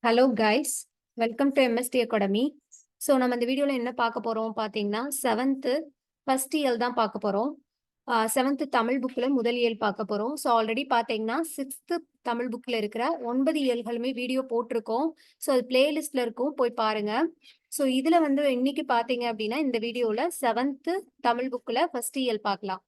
Hello guys, welcome to MST academy. So நம்ம இந்த வீடியோவில் என்ன பார்க்க போகிறோம் பார்த்தீங்கன்னா, செவன்த்து ஃபர்ஸ்ட் இயல் தான் பார்க்க போகிறோம். செவன்த்து தமிழ் புக்கில் முதல் இயல் பார்க்க போகிறோம். ஸோ ஆல்ரெடி பார்த்தீங்கன்னா சிக்ஸ்த்து தமிழ் புக்கில் இருக்கிற 9 இயல்களுமே வீடியோ போட்டிருக்கோம். ஸோ அது பிளேலிஸ்டில் இருக்கும், போய் பாருங்க. ஸோ இதில் வந்து இன்னைக்கு பார்த்தீங்க அப்படின்னா இந்த வீடியோவில் செவன்த்து தமிழ் புக்கில் ஃபர்ஸ்ட் இயல் பார்க்கலாம்.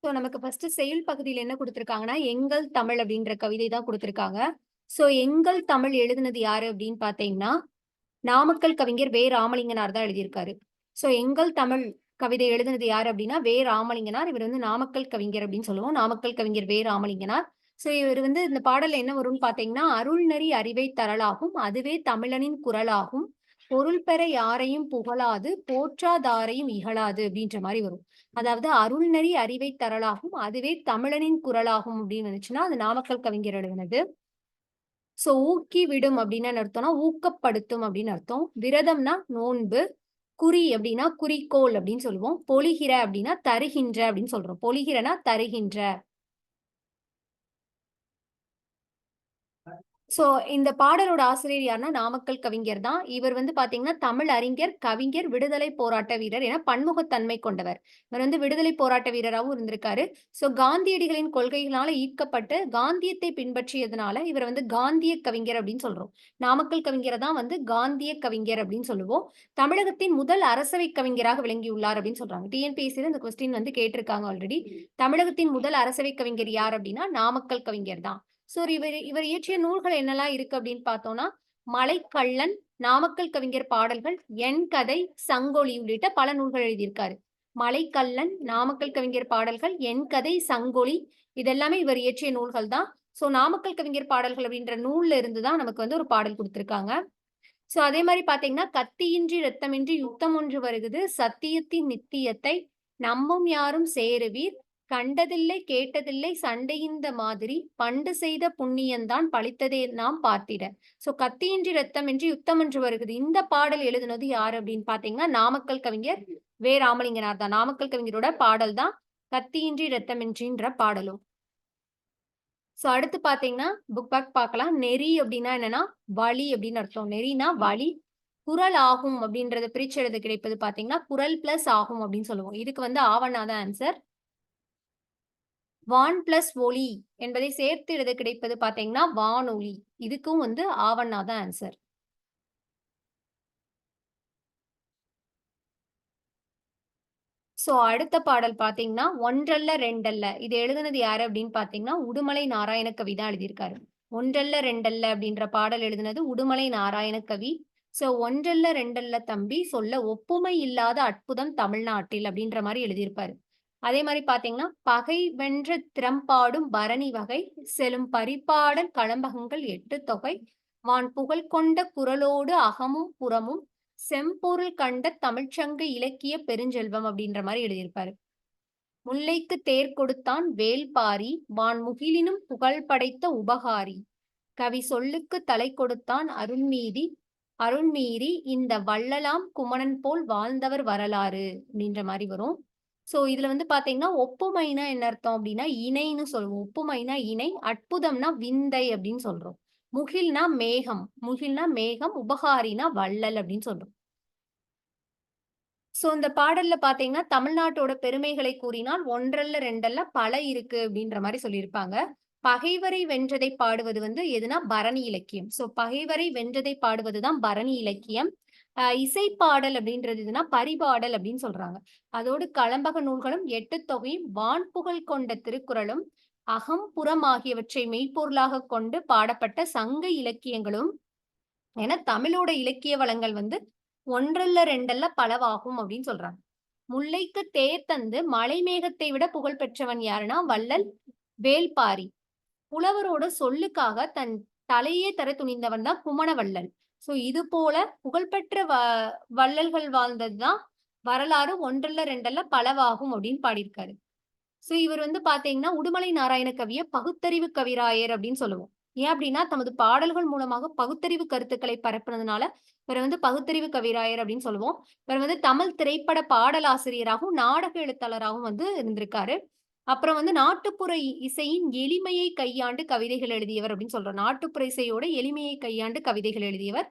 ஸோ நமக்கு ஃபர்ஸ்ட் செயல் பகுதியில் என்ன கொடுத்துருக்காங்கன்னா, எங்கள் தமிழ் அப்படின்ற கவிதை தான் கொடுத்துருக்காங்க. ஸோ எங்கள் தமிழ் எழுதுனது யாரு அப்படின்னு பார்த்தீங்கன்னா, நாமக்கல் கவிஞர் வே ராமலிங்கனார் தான் எழுதியிருக்காரு. ஸோ எங்கள் தமிழ் கவிதை எழுதுனது யாரு அப்படின்னா வே ராமலிங்கனார். இவர் வந்து நாமக்கல் கவிஞர் அப்படின்னு சொல்லுவோம். நாமக்கல் கவிஞர் வே ராமலிங்கனார். ஸோ இவர் வந்து இந்த பாடல்ல என்ன வரும்னு பார்த்தீங்கன்னா, அருள்நெறி அறிவை தரலாகும் அதுவே தமிழனின் குரலாகும் பொருள் பெற யாரையும் புகழாது போற்றாதாரையும் இகழாது அப்படின்ற மாதிரி வரும். அதாவது அருள்நெறி அறிவை தரலாகும் அதுவே தமிழனின் குரலாகும் அப்படின்னு நினைச்சுன்னா அது நாமக்கல் கவிஞர் எழுதினது. சோ ஊக்கி விடும் அப்படின்னு அர்த்தம்னா ஊக்கப்படுத்தும் அப்படின்னு அர்த்தம். விரதம்னா நோன்பு. குறி அப்படின்னா குறிக்கோள் அப்படின்னு சொல்லுவோம். பொழிகிற அப்படின்னா தருகின்ற அப்படின்னு சொல்றோம். பொழிகிறனா தருகின்ற. சோ இந்த பாடலோட ஆசிரியர் யாருன்னா நாமக்கல் கவிஞர் தான். இவர் வந்து பாத்தீங்கன்னா தமிழ் அறிஞர், கவிஞர், விடுதலை போராட்ட வீரர் என பன்முகத்தன்மை கொண்டவர். இவர் வந்து விடுதலை போராட்ட வீரராகவும் இருந்திருக்காரு. சோ காந்தியடிகளின் கொள்கைகளால ஈர்க்கப்பட்டு காந்தியத்தை பின்பற்றியதுனால இவர் வந்து காந்திய கவிஞர் அப்படின்னு சொல்றோம். நாமக்கல் கவிஞரை தான் வந்து காந்திய கவிஞர் அப்படின்னு சொல்லுவோம். தமிழகத்தின் முதல் அரசவை கவிஞராக விளங்கியுள்ளார் அப்படின்னு சொல்றாங்க. டிஎன்பிஎஸ்சியில் இந்த கொஸ்டின் வந்து கேட்டிருக்காங்க ஆல்ரெடி. தமிழகத்தின் முதல் அரசவை கவிஞர் யார் அப்படின்னா நாமக்கல் கவிஞர் தான். சோ இவர் இயற்றிய நூல்கள் என்னெல்லாம் இருக்கு அப்படின்னு பார்த்தோம்னா, மலைக்கள்ளன், நாமக்கல் கவிஞர் பாடல்கள், என் கதை, சங்கொலி உள்ளிட்ட பல நூல்கள் எழுதியிருக்காரு. மலைக்கள்ளன், நாமக்கல் கவிஞர் பாடல்கள், என் கதை, சங்கொலி இதெல்லாமே இவர் இயற்றிய நூல்கள் தான். சோ நாமக்கல் கவிஞர் பாடல்கள் அப்படின்ற நூல்ல இருந்து தான் நமக்கு வந்து ஒரு பாடல் கொடுத்திருக்காங்க. சோ அதே மாதிரி பாத்தீங்கன்னா, கத்தியின்றி ரத்தமின்றி யுத்தம் ஒன்று வருகுது சத்தியத்தின் நித்தியத்தை நம்மும் யாரும் சேருவீர் கண்டதில்லை கேட்டதில்லை சண்டையிந்த மாதிரி பண்டு செய்த புண்ணியந்தான் பழித்ததே நாம் பார்த்திட. சோ கத்தியின்றி ரத்தமின்றி யுத்தம் ஒன்று வருகுது இந்த பாடல் எழுதுனது யாரு அப்படின்னு பாத்தீங்கன்னா நாமக்கல் கவிஞர் வே ராமலிங்கனார் தான். நாமக்கல் கவிஞரோட பாடல் தான் கத்தியின்றி ரத்தமின்றின்ற பாடலும். சோ அடுத்து பாத்தீங்கன்னா புக் பேக் பார்க்கலாம். நெறி அப்படின்னா என்னன்னா வழி அப்படின்னு அர்த்தம். நெறினா வழி. குரல் ஆகும் அப்படின்றத பிரிச்சு எழுத கிடைப்பது பாத்தீங்கன்னா குரல் பிளஸ் ஆகும் அப்படின்னு சொல்லுவோம். இதுக்கு வந்து ஆவணாதான் ஆன்சர். வான் பிளஸ் ஒளி என்பதை சேர்த்து எழுத கிடைப்பது பாத்தீங்கன்னா வானொலி. இதுக்கும் வந்து ஆவணாதான் ஆன்சர். சோ அடுத்த பாடல் பாத்தீங்கன்னா ஒன்றல்ல ரெண்டல்ல. இது எழுதுனது யாரு அப்படின்னு பாத்தீங்கன்னா உடுமலை நாராயண கவி தான் எழுதியிருக்காரு. ஒன்றல்ல ரெண்டல்ல அப்படின்ற பாடல் எழுதுனது உடுமலை நாராயண கவி. சோ ஒன்றல்ல ரெண்டல்ல தம்பி சொல்ல ஒப்புமை இல்லாத அற்புதம் தமிழ்நாட்டில் அப்படின்ற மாதிரி எழுதியிருப்பாரு. அதே மாதிரி பாத்தீங்கன்னா பகை வென்ற திறம்பாடும் பரணி வகை செலும் பரிபாடல் களம்பகங்கள் 8 தொகை வான் புகழ் கொண்ட குரலோடு அகமும் புறமும் செம்பொருள் கண்ட தமிழ்ச்சங்க இலக்கிய பெருஞ்செல்வம் அப்படின்ற மாதிரி எழுதியிருப்பாரு. முல்லைக்கு தேர் கொடுத்தான் வேல்பாரி வான் முகிலினும் புகழ் படைத்த உபகாரி கவி சொல்லுக்கு தலை கொடுத்தான் அருண்மீறி இந்த வள்ளலாம் குமணன் போல் வாழ்ந்தவர் வரலாறு அப்படின்ற மாதிரி வரும். சோ இதுல வந்து பாத்தீங்கன்னா ஒப்புமைனா என்ன அர்த்தம் அப்படின்னா இணைன்னு சொல்லுவோம். ஒப்புமைனா இணை, அற்புதம்னா விந்தை அப்படின்னு சொல்றோம். முகில்னா மேகம், உபகாரினா வள்ளல் அப்படின்னு சொல்றோம். சோ இந்த பாடல்ல பாத்தீங்கன்னா தமிழ்நாட்டோட பெருமைகளை கூறினால் ஒன்றல்ல ரெண்டல்ல பல இருக்கு அப்படின்ற மாதிரி சொல்லியிருப்பாங்க. பகைவரை வென்றதை பாடுவது வந்து எதுனா பரணி இலக்கியம். சோ பகைவரை வென்றதை பாடுவதுதான் பரணி இலக்கியம். இசைப்பாடல் அப்படின்றது எதுனா பரிபாடல் அப்படின்னு சொல்றாங்க. அதோடு களம்பக நூல்களும் 8 தொகையும் வான்புகழ் கொண்ட திருக்குறளும் அகம் புறம் ஆகியவற்றை மெய்ப்பொருளாக கொண்டு பாடப்பட்ட சங்க இலக்கியங்களும் என தமிழோட இலக்கிய வளங்கள் வந்து ஒன்றல்ல ரெண்டல்ல பலவாகும் அப்படின்னு சொல்றாங்க. முல்லைக்கு தேர் தந்து மலை மேகத்தை விட புகழ் பெற்றவன் யாருன்னா வள்ளல் வேல்பாரி. புலவரோட சொல்லுக்காக தன் தலையே தர துணிந்தவன் தான் குமணவள்ளல். சோ இது போல புகழ்பெற்ற வள்ளல்கள் வாழ்ந்ததுதான் வரலாறு ஒன்றல்ல ரெண்டல்ல பலவாகும் அப்படின்னு பாடியிருக்காரு. சோ இவர் வந்து பார்த்தீங்கன்னா, உடுமலை நாராயண கவிய பகுத்தறிவு கவிராயர் அப்படின்னு சொல்லுவோம். ஏன் அப்படின்னா, தமது பாடல்கள் மூலமாக பகுத்தறிவு கருத்துக்களை பரப்புனதுனால, இவர வந்து பகுத்தறிவு கவிராயர் அப்படின்னு சொல்லுவோம். இவர் வந்து தமிழ் திரைப்பட பாடலாசிரியராகவும், நாடக எழுத்தாளராகவும் வந்து இருந்திருக்காரு. அப்புறம் வந்து நாட்டுப்புற இசையின் எளிமையை கையாண்டு கவிதைகள் எழுதியவர் அப்படின்னு சொல்றோம். நாட்டுப்புற இசையோட எளிமையை கையாண்டு கவிதைகள் எழுதியவர்.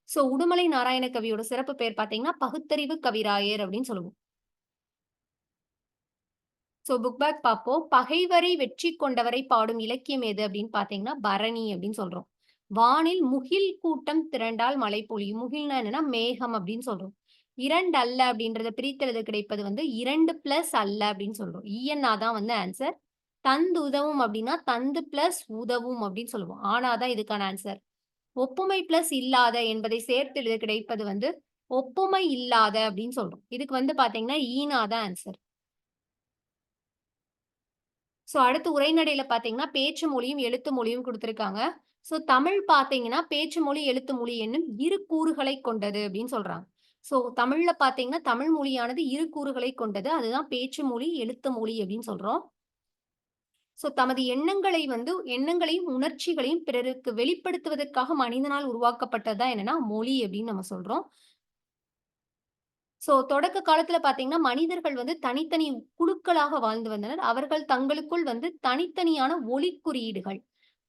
சோ உடுமலை நாராயண கவியோட சிறப்பு பெயர் பார்த்தீங்கன்னா, பகுத்தறிவு கவிராயர் அப்படின்னு சொல்லுவோம். சோ புக் பேக் பார்ப்போம். பகைவரை வெற்றி கொண்டவரை பாடும் இலக்கியம் எது அப்படின்னு பார்த்தீங்கன்னா, பரணி அப்படின்னு சொல்றோம். வானில் முகில் கூட்டம் திரண்டால் மழை பொழியும். முகில்னா என்னன்னா மேகம் அப்படின்னு சொல்றோம். 2 அல்ல அப்படின்றத பிரித்தெழுத கிடைப்பது வந்து 2 பிளஸ் அல்ல அப்படின்னு சொல்றோம். இஎன்ஆ தான் வந்து ஆன்சர். தந்து உதவும் அப்படின்னா, தந்து பிளஸ் உதவும் அப்படின்னு சொல்லுவோம். ஆனா தான் இதுக்கான ஆன்சர். ஒப்புமை பிளஸ் இல்லாத என்பதை சேர்த்து எழுத கிடைப்பது வந்து ஒப்புமை இல்லாத அப்படின்னு சொல்றோம். இதுக்கு வந்து பார்த்தீங்கன்னா, ஈனா தான் ஆன்சர். சோ அடுத்து உரைநடையில பார்த்தீங்கன்னா, பேச்சு மொழியும், எழுத்து மொழியும் குடுத்திருக்காங்க. சோ தமிழ் பார்த்தீங்கன்னா, பேச்சு மொழி, எழுத்து மொழி என்னும் இரு கூறுகளைக் கொண்டது அப்படின்னு சொல்றாங்க. சோ தமிழ்ல பார்த்தீங்கன்னா, தமிழ் மொழியானது இரு கூறுகளைக் கொண்டது. அதுதான் பேச்சு மொழி, எழுத்து மொழி அப்படின்னு சொல்றோம். சோ தமது எண்ணங்களையும், உணர்ச்சிகளையும் பிறருக்கு வெளிப்படுத்துவதற்காக மனிதனால் உருவாக்கப்பட்டது தான் என்னன்னா, மொழி அப்படின்னு நம்ம சொல்றோம். சோ தொடக்க காலத்துல பார்த்தீங்கன்னா, மனிதர்கள் வந்து தனித்தனி குழுக்களாக வாழ்ந்து வந்தனர். அவர்கள் தங்களுக்குள் வந்து தனித்தனியான ஒலிக் குறியீடுகள்,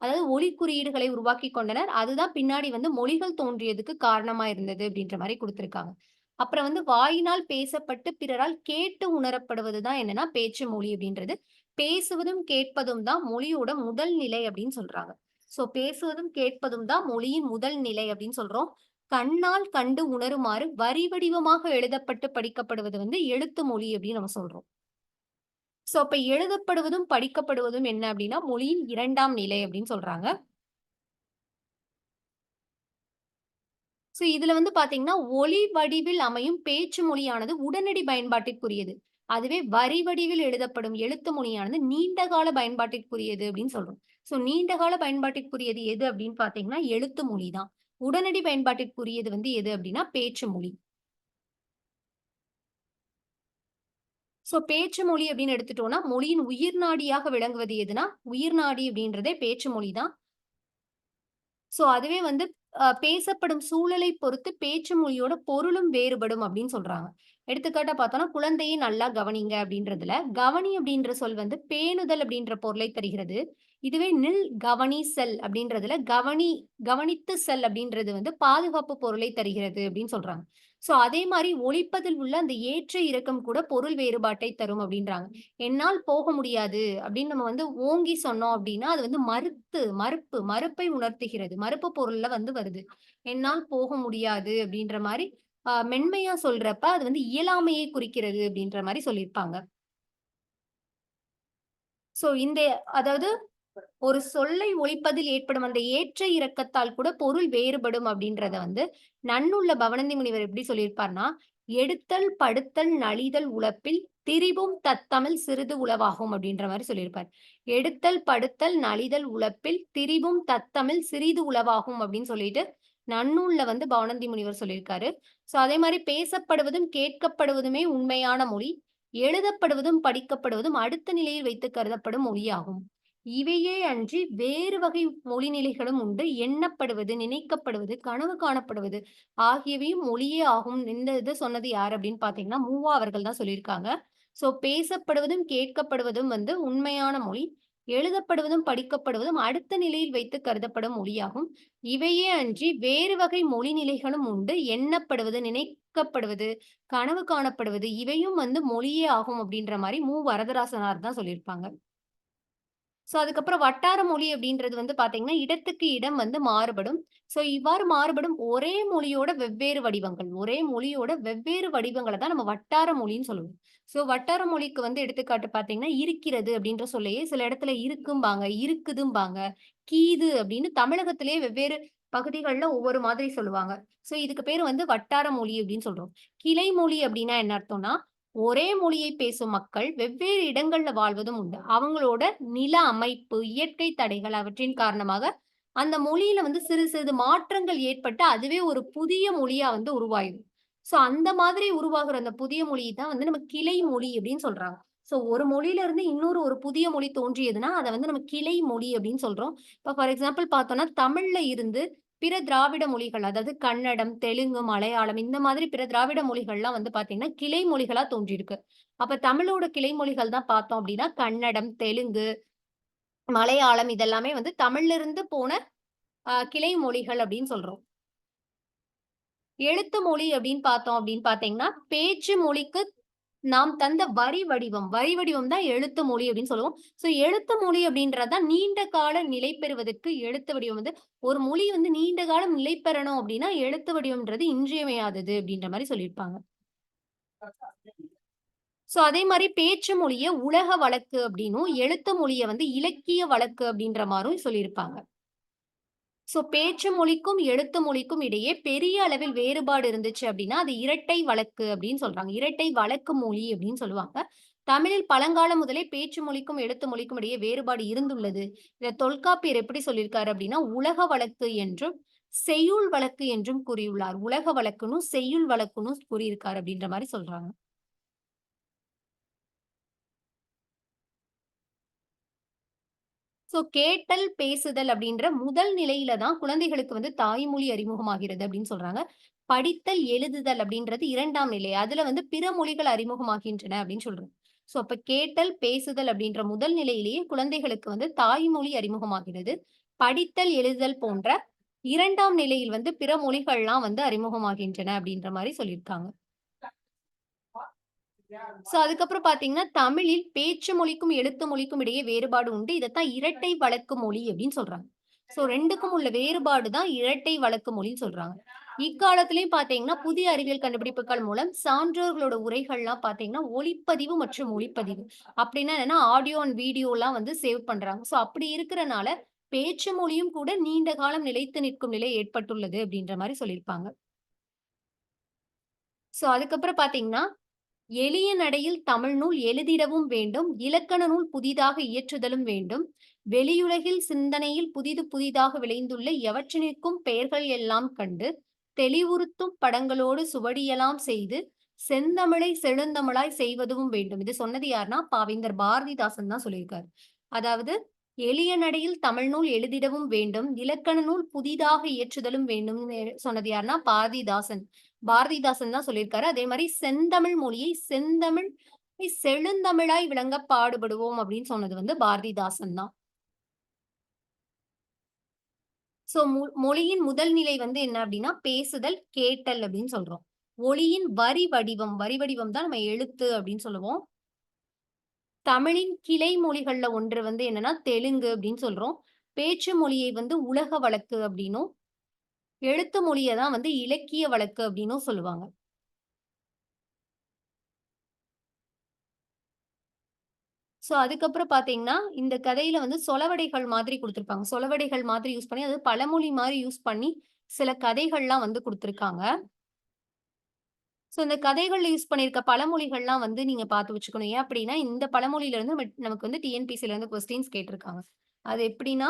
அதாவது ஒலிக் குறியீடுகளை உருவாக்கிக் கொண்டனர். அதுதான் பின்னாடி வந்து மொழிகள் தோன்றியதுக்கு காரணமா இருந்தது அப்படின்ற மாரி குடுத்திருக்காங்க. அப்புறம் வந்து வாயினால் பேசப்பட்டு பிறரால் கேட்டு உணரப்படுவது தான் என்னன்னா பேச்சு மொழி அப்படின்றது. பேசுவதும், கேட்பதும் தான் மொழியோட முதல் நிலை அப்படின்னு சொல்றாங்க. சோ பேசுவதும், கேட்பதும் தான் மொழியின் முதல் நிலை அப்படின்னு சொல்றோம். கண்ணால் கண்டு உணருமாறு வரி வடிவமாக எழுதப்பட்டு படிக்கப்படுவது வந்து எழுத்து மொழி அப்படின்னு நம்ம சொல்றோம். சோ அப்ப எழுதப்படுவதும், படிக்கப்படுவதும் என்ன அப்படின்னா, மொழியின் 2ஆம் நிலை அப்படின்னு சொல்றாங்க. சோ இதுல வந்து பாத்தீங்கன்னா, ஒலி வடிவில் அமையும் பேச்சு மொழியானது உடனடி பயன்பாட்டிற்குரியது. அதுவே வரி வடிவில் எழுதப்படும் எழுத்து மொழியானது நீண்ட கால பயன்பாட்டிற்குரியது அப்படின்னு சொல்றோம். சோ நீண்ட கால பயன்பாட்டிற்குரியது எது அப்படின்னு பாத்தீங்கன்னா, எழுத்து மொழி தான். உடனடி பயன்பாட்டிற்குரியது வந்து எது அப்படின்னா, பேச்சு மொழி. சோ பேச்சு மொழி அப்படின்னு எடுத்துட்டோம்னா, மொழியின் உயிர் நாடியாக விளங்குவது எதுனா, உயிர் நாடி அப்படின்றதே பேச்சு மொழி தான். சோ அதுவே வந்து பேசப்படும் சூழலை பொறுத்து பேச்சு மொழியோட பொருளும் வேறுபடும் அப்படின்னு சொல்றாங்க. எடுத்துக்காட்டா பார்த்தோம்னா, குழந்தையை நல்லா கவனிங்க அப்படின்றதுல, கவனி அப்படின்ற சொல் வந்து பேணுதல் அப்படின்ற பொருளை தருகிறது. இதுவே நில் கவனி செல் அப்படின்றதுல, கவனித்து செல் அப்படின்றது வந்து பாதுகாப்பு பொருளை தருகிறது அப்படின்னு சொல்றாங்க. சோ அதே மாரி ஒலிப்பதில் உள்ள அந்த ஏற்ற இறக்கம் கூட பொருள் வேறுபாட்டை தரும் அப்படின்றாங்க. என்னால் போக முடியாது அப்படின்னு நம்ம வந்து ஓங்கி சொன்னோம் அப்படின்னா, அது வந்து மறுப்பை உணர்த்துகிறது. மறுப்பு பொருள்ல வந்து வருது. என்னால் போக முடியாது அப்படின்ற மாரி மென்மையா சொல்றப்ப, அது வந்து இயலாமையை குறிக்கிறது அப்படின்ற மாரி சொல்லியிருப்பாங்க. சோ அதாவது ஒரு சொல்லை ஒலிப்பதில் ஏற்படும் அந்த ஏற்ற இறக்கத்தால் கூட பொருள் வேறுபடும் அப்படின்றத வந்து நன்னுள்ள பவணந்தி முனிவர் எப்படி சொல்லியிருப்பார்னா, "எடுத்தல், படுத்தல், நலிதல் உழப்பில் திரிபும் தத்தமிழ் சிறிது உளவாகும்" அப்படின்ற மாரி சொல்லியிருப்பார். "எடுத்தல், படுத்தல், நலிதல் உழப்பில் திரிபும் தத்தமிழ் சிறிது உளவாகும்" அப்படின்னு சொல்லிட்டு நன்னூல்ல வந்து பவணந்தி முனிவர் சொல்லியிருக்காரு. சோ அதே மாரி பேசப்படுவதும், கேட்கப்படுவதுமே உண்மையான மொழி. எழுதப்படுவதும், படிக்கப்படுவதும் அடுத்த நிலையில் வைத்து கருதப்படும் மொழியாகும். இவையே அன்றி வேறு வகை மொழிநிலைகளும் உண்டு. எண்ணப்படுவது, நினைக்கப்படுவது, கனவு காணப்படுவது ஆகியவையும் மொழியே ஆகும். இந்த இது சொன்னது யாரு அப்படின்னு பார்த்தீங்கன்னா, மூவா அவர்கள் தான் சொல்லியிருக்காங்க. ஸோ பேசப்படுவதும், கேட்கப்படுவதும் வந்து உண்மையான மொழி. எழுதப்படுவதும், படிக்கப்படுவதும் அடுத்த நிலையில் வைத்து கருதப்படும் மொழியாகும். இவையே அன்றி வேறு வகை மொழி நிலைகளும் உண்டு. எண்ணப்படுவது, நினைக்கப்படுவது, கனவு காணப்படுவது இவையும் வந்து மொழியே ஆகும் அப்படின்ற மாரி வரதராசனார் தான் சொல்லியிருப்பாங்க. ஸோ அதுக்கப்புறம் வட்டார மொழி அப்படின்றது வந்து பார்த்தீங்கன்னா, இடத்துக்கு இடம் வந்து மாறுபடும். ஸோ இவ்வாறு மாறுபடும் ஒரே மொழியோட வெவ்வேறு வடிவங்கள். ஒரே மொழியோட வெவ்வேறு வடிவங்கள தான் நம்ம வட்டார மொழின்னு சொல்லுவோம். ஸோ வட்டார மொழிக்கு வந்து எடுத்துக்காட்டு பார்த்தீங்கன்னா, இருக்கிறது அப்படின்ற சொல்லையே சில இடத்துல இருக்கும்பாங்க, இருக்குதும்பாங்க, கீது அப்படின்னு தமிழகத்திலேயே வெவ்வேறு பகுதிகள்ல ஒவ்வொரு மாதிரி சொல்லுவாங்க. ஸோ இதுக்கு பேரு வந்து வட்டார மொழி அப்படின்னு சொல்றோம். கிளை மொழி அப்படின்னா என்ன அர்த்தம்னா, ஒரே மொழியை பேசும் மக்கள் வெவ்வேறு இடங்கள்ல வாழ்வதும் உண்டு. அவங்களோட நில அமைப்பு, இயற்கை தடைகள் அவற்றின் காரணமாக அந்த மொழியில வந்து சிறு சிறிது மாற்றங்கள் ஏற்பட்டு, அதுவே ஒரு புதிய மொழியா வந்து உருவாயிரும். சோ அந்த மாதிரி உருவாகுற அந்த புதிய மொழி தான் வந்து நம்ம கிளை மொழி அப்படின்னு சொல்றாங்க. சோ ஒரு மொழியில இருந்து இன்னொரு ஒரு புதிய மொழி தோன்றியதுன்னா, அத வந்து நம்ம கிளை மொழி அப்படின்னு சொல்றோம். இப்ப ஃபார் எக்ஸாம்பிள் பார்த்தோம்னா, தமிழ்ல இருந்து பிற திராவிட மொழிகள், அதாவது கன்னடம், தெலுங்கு, மலையாளம் இந்த மாதிரி பிற திராவிட மொழிகள்லாம் வந்து பார்த்தீங்கன்னா, கிளை மொழிகளா தோன்றியிருக்கு. அப்ப தமிழோட கிளை மொழிகள் தான் பார்த்தோம் அப்படின்னா, கன்னடம், தெலுங்கு, மலையாளம் இதெல்லாமே வந்து தமிழ்ல இருந்து போன கிளை மொழிகள் அப்படின்னு சொல்றோம். எழுத்து மொழி அப்படின்னு பார்த்தோம் அப்படின்னு பார்த்தீங்கன்னா, பேச்சு மொழிக்கு நாம் தந்த வரி வடிவம். வரி வடிவம் தான் எழுத்து மொழி அப்படின்னு சொல்லுவோம். ஸோ எழுத்து மொழி அப்படின்றது தான் நீண்ட கால நிலை பெறுவதற்கு எழுத்து வடிவம் வந்து ஒரு மொழி வந்து நீண்ட காலம் நிலை பெறணும் அப்படின்னா, எழுத்து வடிவம்ன்றது இன்றியமையாதது அப்படின்ற மாரி சொல்லியிருப்பாங்க. ஸோ அதே மாரி பேச்சு மொழிய உலக வழக்கு அப்படின்னும், எழுத்து மொழிய வந்து இலக்கிய வழக்கு அப்படின்ற மாரியும் சொல்லியிருப்பாங்க. ஸோ பேச்சு மொழிக்கும், எழுத்து மொழிக்கும் இடையே பெரிய அளவில் வேறுபாடு இருந்துச்சு அப்டின்னா, அது இரட்டை வழக்கு அப்டின்னு சொல்றாங்க. இரட்டை வழக்கு மொழி அப்டின்னு சொல்லுவாங்க. தமிழில் பழங்காலம் முதலே பேச்சு மொழிக்கும், எழுத்து மொழிக்கும் இடையே வேறுபாடு இருந்துள்ளது. இத தொல்காப்பியர் எப்படி சொல்லியிருக்காரு அப்டின்னா, உலக வழக்கு என்றும், செய்யுள் வழக்கு என்றும் கூறியுள்ளார். உலக வழக்குன்னும், செய்யுள் வழக்குன்னும் கூறியிருக்காரு அப்டின்ற மாரி சொல்றாங்க. ஸோ கேட்டல், பேசுதல் அப்படின்ற முதல் நிலையில தான் குழந்தைகளுக்கு வந்து தாய்மொழி அறிமுகமாகிறது அப்படின்னு சொல்றாங்க. படித்தல், எழுதுதல் அப்படின்றது 2ஆம் நிலை. அதுல வந்து பிற மொழிகள் அறிமுகமாகின்றன அப்படின்னு சொல்றோம். ஸோ அப்ப கேட்டல், பேசுதல் அப்படின்ற முதல் நிலையிலேயே குழந்தைகளுக்கு வந்து தாய்மொழி அறிமுகமாகிறது. படித்தல், எழுதுதல் போன்ற 2ஆம் நிலையில் வந்து பிற மொழிகள்லாம் வந்து அறிமுகமாகின்றன அப்படின்ற மாரி சொல்லியிருக்காங்க. சோ அதுக்கப்புறம் பார்த்தீங்கன்னா, தமிழில் பேச்சு மொழிக்கும், எழுத்து மொழிக்கும் இடையே வேறுபாடு உண்டு. இதத்தான் இரட்டை வழக்கு மொழி அப்படின்னு சொல்றாங்க. சோ 2க்கும் உள்ள வேறுபாடு தான் இரட்டை வழக்கு மொழின்னு சொல்றாங்க. இக்காலத்திலயும் பார்த்தீங்கன்னா, புதிய அறிவியல் கண்டுபிடிப்புகள் மூலம் சான்றோர்களோட உரைகள்லாம் பார்த்தீங்கன்னா, ஒலிப்பதிவு மற்றும் ஒளிப்பதிவு. அப்படின்னா என்னன்னா, ஆடியோ அண்ட் வீடியோலாம் வந்து சேவ் பண்றாங்க. சோ அப்படி இருக்கறனால, பேச்சு மொழியும் கூட நீண்ட காலம் நிலைத்து நிற்கும் நிலை ஏற்பட்டுள்ளது அப்படின்ற மாரி சொல்லியிருப்பாங்க. சோ அதுக்கப்புறம் பார்த்தீங்கன்னா எளிய நடையில் தமிழ் நூல் எழுதிடவும் வேண்டும். இலக்கண நூல் புதிதாக இயற்றுதலும் வேண்டும். வெளியுலகில் சிந்தனையில் புதிது புதிதாக விளைந்துள்ள எவற்றினிற்கும் பெயர்கள் எல்லாம் கண்டு, தெளிவுறுத்தும் படங்களோடு சுவடியெல்லாம் செய்து, செந்தமிழை செழுந்தமிழாய் செய்வதுவும் வேண்டும். இது சொன்னது யாருன்னா, பாவேந்தர் பாரதிதாசன் தான் சொல்லியிருக்காரு. அதாவது எளிய நடையில் தமிழ் நூல் எழுதிடவும் வேண்டும். இலக்கண நூல் புதிதாக இயற்றுதலும் வேண்டும்னு சொன்னது யாருன்னா, பாரதிதாசன். பாரதிதாசன் தான் சொல்லியிருக்காரு. அதே மாரி செந்தமிழ் மொழியை செந்தமிழ் செழுந்தமிழாய் விளங்க பாடுபடுவோம் அப்படின்னு சொன்னது வந்து பாரதிதாசன் தான். சோ மொழியின் முதல் நிலை வந்து என்ன அப்படின்னா, பேசுதல், கேட்டல் அப்படின்னு சொல்றோம். ஒலியின் வரி வடிவம், வரி வடிவம் தான் நம்ம எழுத்து அப்படின்னு சொல்லுவோம். தமிழின் கிளை மொழிகள்ல ஒன்று வந்து என்னன்னா, தெலுங்கு அப்படின்னு சொல்றோம். பேச்சு மொழியை வந்து உலக வழக்கு அப்படின்னும், எழுத்து மொழிய தான் வந்து இலக்கிய வழக்கு அப்படின்னும் சொல்லுவாங்க. சோ, அதுக்கப்புறம் பார்த்தீங்கன்னா, இந்த கதையில வந்து சொலவடைகள் மாதிரி குடுத்திருப்பாங்க. சொலவடைகள் மாதிரி யூஸ் பண்ணி, அதாவது பழமொழி மாரி யூஸ் பண்ணி, சில கதைகள்லாம் வந்து குடுத்திருக்காங்க. சோ, இந்த கதைகள்ல யூஸ் பண்ணியிருக்க பழமொழிகள்லாம் வந்து நீங்க பார்த்து வச்சுக்கணும். ஏன் அப்படின்னா, இந்த பழமொழியிலிருந்து நமக்கு வந்து டிஎன்பிசிலருந்து கொஸ்டின்ஸ் கேட்டிருக்காங்க. அது எப்படின்னா,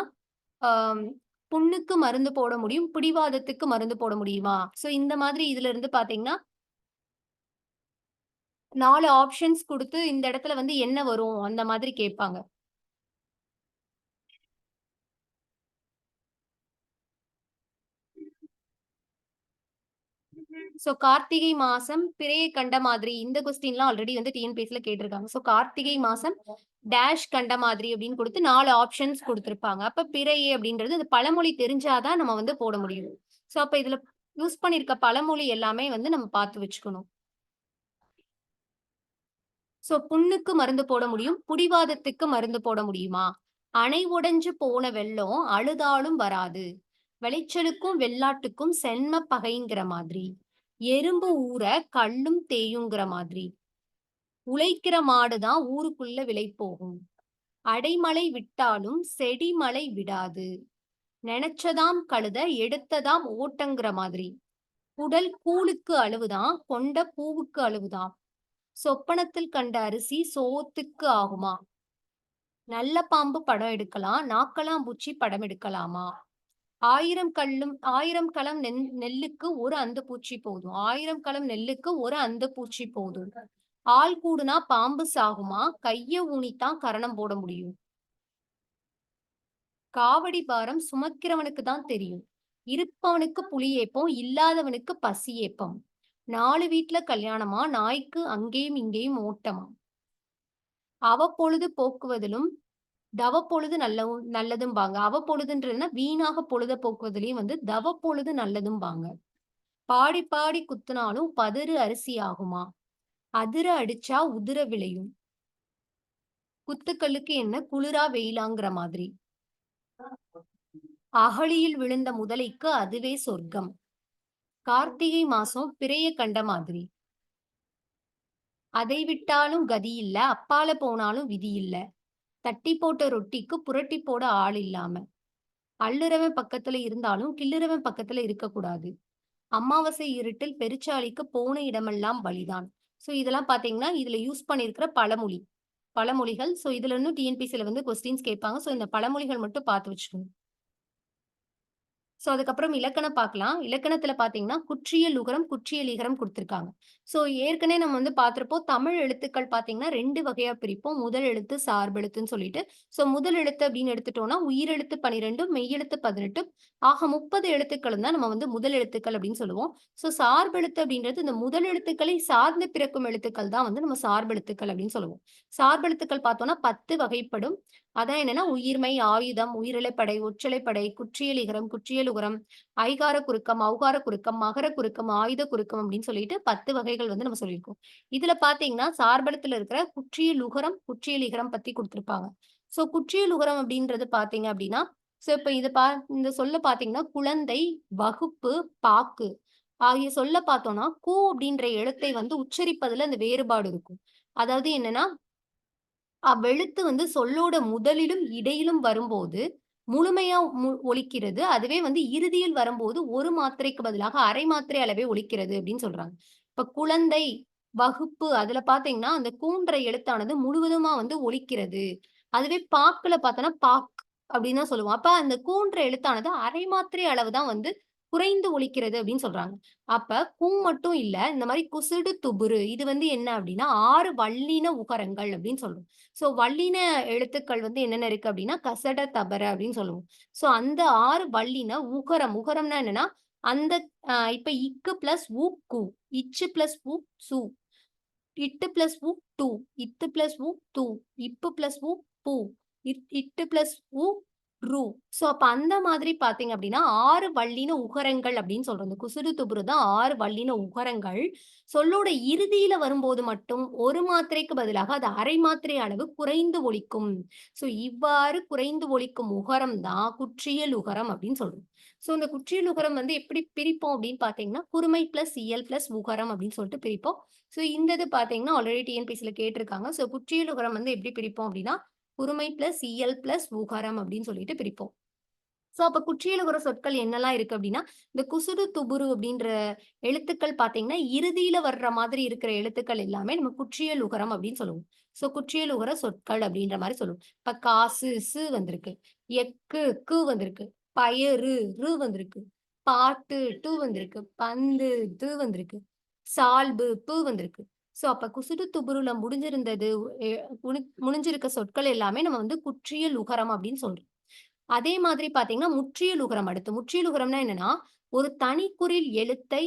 ஆம் "புண்ணுக்கு மருந்து போட முடியும், பிடிவாதத்துக்கு மருந்து போட முடியுமா?" சோ, இந்த மாதிரி இதுலருந்து பார்த்தீங்கன்னா, 4 ஆப்ஷன்ஸ் குடுத்து, இந்த இடத்துல வந்து என்ன வரும்? அந்த மாதிரி கேட்பாங்க. சோ கார்த்திகை மாசம் பிறையை கண்ட மாதிரி இந்த கொஸ்டின்லாம் ஆல்ரெடி வந்து டிஎன்பிஎஸ்சில கேட்டிருக்காங்க. சோ கார்த்திகை மாசம் டேஷ் கண்ட மாதிரி அப்படின்னு குடுத்து 4 ஆப்ஷன்ஸ் குடுத்திருப்பாங்க. அப்ப பிறையே அப்படின்றது அந்த பழமொழி தெரிஞ்சா தான் நம்ம வந்து போட முடியும். சோ அப்ப இதுல யூஸ் பண்ணியிருக்க பழமொழி எல்லாமே வந்து நம்ம பார்த்து வச்சுக்கணும். சோ புண்ணுக்கு மருந்து போட முடியும். புடிவாதத்துக்கு மருந்து போட முடியுமா? அணை உடைஞ்சு போன வெள்ளம் அழுதாலும் வராது. விளைச்சலுக்கும் வெள்ளாட்டுக்கும் சென்ம பகைங்கிற மாதிரி. எறும்பு ஊர கல்லும் தேயுங்கிற மாதிரி. உழைக்கிற மாடு தான் ஊருக்குள்ள விலை போகும். அடைமழை விட்டாலும் செடி மழை விடாது. நெனச்சதாம் கழுத எடுத்ததாம் ஓட்டங்கிற மாதிரி. குடல் கூழுக்கு அளவுதான், கொண்ட பூவுக்கு அளவுதான். சொப்பனத்தில் கண்ட அரிசி சோத்துக்கு ஆகுமா? நல்ல பாம்பு படம் எடுக்கலாம், நாக்கலாம்பூச்சி படம் எடுக்கலாமா? 1000 களம் நெல்லுக்கு ஒரு அந்துப்பூச்சி போதும். 1000 களம் நெல்லுக்கு ஒரு அந்துப்பூச்சி போதும். ஆள் கூடுனா பாம்பு சாகுமா? கைய ஊனித்தான் கரணம் போட முடியும். காவடி பாரம் சுமக்கிறவனுக்கு தான் தெரியும். இருப்பவனுக்கு புலி ஏப்பம், இல்லாதவனுக்கு பசி ஏப்பம். 4 வீட்ல கல்யாணமா, நாய்க்கு அங்கேயும் இங்கேயும் ஓட்டமா. அவ்வப்பொழுது போக்குவதிலும், தவப்பொழுது நல்லதும்பாங்க. அவ்வப்பொழுதுன்றதுன்னா, வீணாக பொழுத போக்குவதிலயும் வந்து தவப்பொழுது நல்லதும்பாங்க. பாடி பாடி குத்துனாலும் பதறு அரிசி ஆகுமா? அதிர அடிச்சா உதிர விளையும். குத்துக்கல்லுக்கு என்ன குளிரா வெயிலாங்கிற மாதிரி. அகழியில் விழுந்த முதலைக்கு அதுவே சொர்க்கம். கார்த்திகை மாசம் பிறைய கண்ட மாதிரி. அதை விட்டாலும் கதி இல்ல, அப்பால போனாலும் விதி இல்ல. தட்டி போட்ட ரொட்டிக்கு புரட்டி போட ஆள் இல்லாம. அள்ளுறவன் பக்கத்துல இருந்தாலும் கிள்ளுறவன் பக்கத்துல இருக்கக்கூடாது. அமாவாசை இருட்டில் பெருச்சாளிக்கு போன இடமெல்லாம் பலிதான். சோ இதெல்லாம் பாத்தீங்கன்னா, இதுல யூஸ் பண்ணியிருக்கிற பழமொழி. பழமொழிகள். சோ இதுல இன்னும் டிஎன்பிசில வந்து கொஸ்டின்ஸ் கேட்பாங்க. சோ இந்த பழமொழிகள் மட்டும் பார்த்து வச்சுக்கணும். சோ அதுக்கப்புறம் இலக்கணம் பார்க்கலாம். இலக்கணத்துல பார்த்தீங்கன்னா, குற்றியல் உகரம், குற்றியல் இகரம் குடுத்திருக்காங்க. சோ ஏற்கனவே நம்ம வந்து பார்த்திருப்போம். தமிழ் எழுத்துக்கள் பார்த்தீங்கன்னா 2 வகையா பிரிப்போம். முதல் எழுத்து, சார்பெழுத்துன்னு சொல்லிட்டு. சோ முதல் எழுத்து அப்படின்னு எடுத்துட்டோம்னா, உயிரெழுத்து 12, மெய்யெழுத்து 18. ஆக 30 எழுத்துக்களும் தான் நம்ம வந்து முதல் எழுத்துக்கள் அப்படின்னு சொல்லுவோம். சோ சார்பெழுத்து அப்படின்றது இந்த முதல் எழுத்துக்களை சார்ந்து பிறக்கும் எழுத்துக்கள் தான் வந்து நம்ம சார்பெழுத்துக்கள் அப்படின்னு சொல்லுவோம். சார்பெழுத்துக்கள் பார்த்தோம்னா 10 வகைப்படும். அதான் என்னன்னா, உயிர்மெய், ஆயுதம், உயிரிழைப்படை, ஒற்றிழைப்படை, குற்றியலிகரம், குற்றியலுகரம், ஐகார குறுக்கம், ஔகார குறுக்கம், மகர குறுக்கம், ஆயுத குறுக்கம் அப்படின்னு சொல்லிட்டு 10 வகைகள் வந்து நம்ம சொல்லியிருக்கோம். இதுல பார்த்தீங்கன்னா, சார்பெழுத்துல இருக்கிற குற்றியலுகரம், குற்றியலிகரம் பத்தி குடுத்திருப்பாங்க. சோ குற்றியலுகரம் அப்படின்றது பார்த்தீங்க அப்படின்னா, சோ இப்ப இந்த சொல்ல பார்த்தீங்கன்னா, குழந்தை, வகுப்பு, பாக்கு ஆகிய சொல்ல பார்த்தோம்னா, கு அப்படின்ற எழுத்தை வந்து உச்சரிப்பதுல அந்த வேறுபாடு இருக்கும். அதாவது என்னன்னா, அவ்வெழுத்து வந்து சொல்லோட முதலிலும், இடையிலும் வரும்போது, முழுமையா ஒலிக்கிறது. அதுவே வந்து இறுதியில் வரும்போது, ஒரு மாத்திரைக்கு பதிலாக அரை மாத்திரை அளவே ஒலிக்கிறது அப்படின்னு சொல்றாங்க. இப்ப குழந்தை, வகுப்பு அதுல பார்த்தீங்கன்னா, அந்த கூன்ற எழுத்தானது முழுவதுமா வந்து ஒலிக்கிறது. அதுவே பாக்குல பார்த்தோம்னா, பாக் அப்படின்னு தான் சொல்லுவோம். அப்ப அந்த கூன்ற எழுத்தானது அரை மாத்திரை அளவு தான் வந்து குறைந்து ஒலிக்கிறது அப்படின்னு சொல்றாங்க. அப்ப கு மட்டும் இல்ல, இந்த மாரி குசிடு, துபுரு இது வந்து என்ன அப்படின்னா, 6 வல்லின உகரங்கள் அப்படின்னு சொல்றோம். சோ வல்லின எழுத்துக்கள் வந்து என்னென்ன இருக்கு அப்படின்னா, கசட, தபர அப்படின்னு சொல்லுவோம். சோ அந்த 6 வல்லின உகரம். உகரம்னா என்னன்னா, அந்த இப்ப இக்கு பிளஸ் உ, கு. இச்சு பிளஸ் உ, சு. இட்டு பிளஸ் உ, டு. இத்து பிளஸ் உ, து. இப்பு பிளஸ் உ, பு. இட்டு பிளஸ் உ, ரு. சோ அப்ப அந்த மாதிரி பார்த்தீங்க அப்படின்னா, 6 வல்லின உகரங்கள் அப்படின்னு சொல்றோம். இந்த குசுடு, துபுரு தான் 6 வல்லின உகரங்கள். சொல்லோட இறுதியில வரும்போது மட்டும் ஒரு மாத்திரைக்கு பதிலாக அது அரை மாத்திரை அளவு குறைந்து ஒலிக்கும். சோ இவ்வாறு குறைந்து ஒலிக்கும் உகரம் தான் குற்றியல் உகரம் அப்படின்னு சொல்றோம். சோ இந்த குற்றியல் உகரம் வந்து எப்படி பிரிப்போம் அப்படின்னு பார்த்தீங்கன்னா, குறுமை பிளஸ் இயல் பிளஸ் உகரம் அப்படின்னு சொல்லிட்டு பிரிப்போம். சோ இந்த இது பார்த்தீங்கன்னா, ஆல்ரெடி டிஎன்பிசில கேட்டிருக்காங்க. சோ குற்றியல் உகரம் வந்து எப்படி பிரிப்போம் அப்படின்னா, குறுமை பிளஸ் இயல் பிளஸ் உகரம் அப்படின்னு சொல்லிட்டு பிரிப்போம். சோ அப்ப குற்றியலுகர சொற்கள் என்னலாம் இருக்கு அப்டின்னா, இந்த குசுடு, துபுரு அப்டின்ற எழுத்துக்கள் பார்த்தீங்கன்னா, இறுதியில வர்ற மாதிரி இருக்கிற எழுத்துக்கள் எல்லாமே நம்ம குற்றியல் உகரம் அப்டின்னு சொல்லுவோம். சோ குற்றியல் உகர சொற்கள் அப்டின்ற மாரி சொல்லுவோம். இப்ப காசு, சு வந்திருக்கு. எக்கு, கு வந்திருக்கு. பயறு, ரு வந்திருக்கு. பாட்டு, டு வந்திருக்கு. பந்து, து வந்திருக்கு. சால்பு, பு வந்திருக்கு. சோ அப்ப குசுடு, துபுருல முடிஞ்சிருந்தது எ முடிஞ்சிருக்க சொற்கள் எல்லாமே நம்ம வந்து குற்றியல் உகரம் அப்டின்னு சொல்றோம். அதே மாதிரி பார்த்தீங்கன்னா, முற்றியலுகரம் அடுத்து. முற்றியலுகரம்னா என்னன்னா, ஒரு தனிக்குறில் எழுத்தை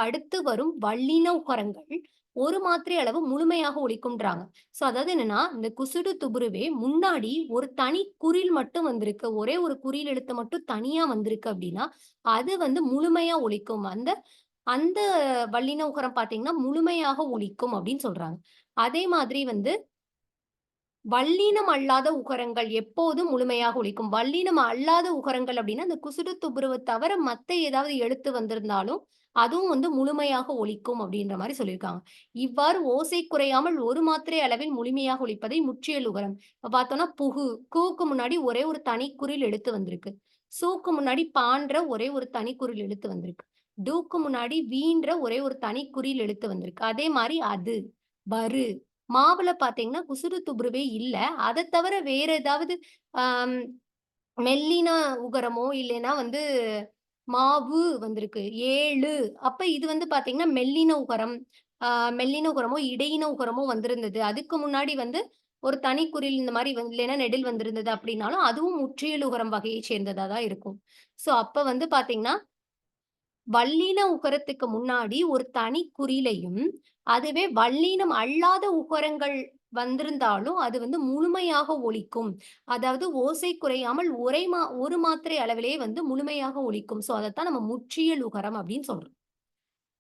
அடுத்து வரும் வல்லின உகரங்கள் ஒரு மாத்திரை அளவு முழுமையாக ஒலிக்கும்ன்றாங்க. சோ அதாவது என்னன்னா, இந்த குசுடு, துபுருவே முன்னாடி ஒரு தனி குறில் மட்டும் வந்திருக்கு. ஒரே ஒரு குறில் எழுத்து மட்டும் தனியா வந்திருக்கு அப்டின்னா, அது வந்து முழுமையா ஒலிக்கும். அந்த அந்த வல்லின உகரம் பார்த்தீங்கன்னா, முழுமையாக ஒலிக்கும் அப்டின்னு சொல்றாங்க. அதே மாதிரி வந்து வல்லினம் அல்லாத உகரங்கள் எப்போதும் முழுமையாக ஒலிக்கும். வல்லினம் அல்லாத உகரங்கள் அப்டின்னா, அந்த குசுடு, துபுருவ தவிர மத்த ஏதாவது எழுத்து வந்திருந்தாலும், அதுவும் வந்து முழுமையாக ஒலிக்கும் அப்டின்ற மாரி சொல்லியிருக்காங்க. இவ்வாறு ஓசை குறையாமல் ஒரு மாத்திரை அளவில் முழுமையாக ஒலிப்பதை முற்றியல் உகரம். இப்ப பார்த்தோம்னா, புகு, குவுக்கு முன்னாடி ஒரே ஒரு தனிக்குறில் எழுத்து வந்திருக்கு. சூக்கு முன்னாடி பான்ற ஒரே ஒரு தனிக்குறில் எழுத்து வந்திருக்கு. டூக்கு முன்னாடி வீன்ற ஒரே ஒரு தனிக்குறில் எழுத்து வந்திருக்கு. அதே மாரி அது, வரு, மாவுல பார்த்தீங்கன்னா, குசுறு துபுருவே இல்ல. அத தவிர வேற ஏதாவது அம் மெல்லின உகரமோ, இல்லைன்னா வந்து மாவு வந்திருக்கு. 7 அப்ப இது வந்து பார்த்தீங்கன்னா, மெல்லின உகரம். ஆ மெல்லின உகரமோ, இடையின உகரமோ வந்திருந்தது. அதுக்கு முன்னாடி வந்து ஒரு தனி குறில் இந்த மாரி இல்லைன்னா நெடில் வந்திருந்தது அப்படின்னாலும், அதுவும் முற்றியல் உகரம் வகையைச் சேர்ந்ததா தான் இருக்கும். ஸோ அப்ப வந்து பார்த்தீங்கன்னா, வல்லின உகரத்துக்கு முன்னாடி ஒரு தனி குறிலையும், அதுவே வல்லினம் அல்லாத உகரங்கள் வந்திருந்தாலும், அது வந்து முழுமையாக ஒலிக்கும். அதாவது ஓசை குறையாமல் ஒரு மாத்திரை அளவிலேயே வந்து முழுமையாக ஒலிக்கும். ஸோ அதத்தான் நம்ம முற்றியல் உகரம் அப்படின்னு சொல்றோம்.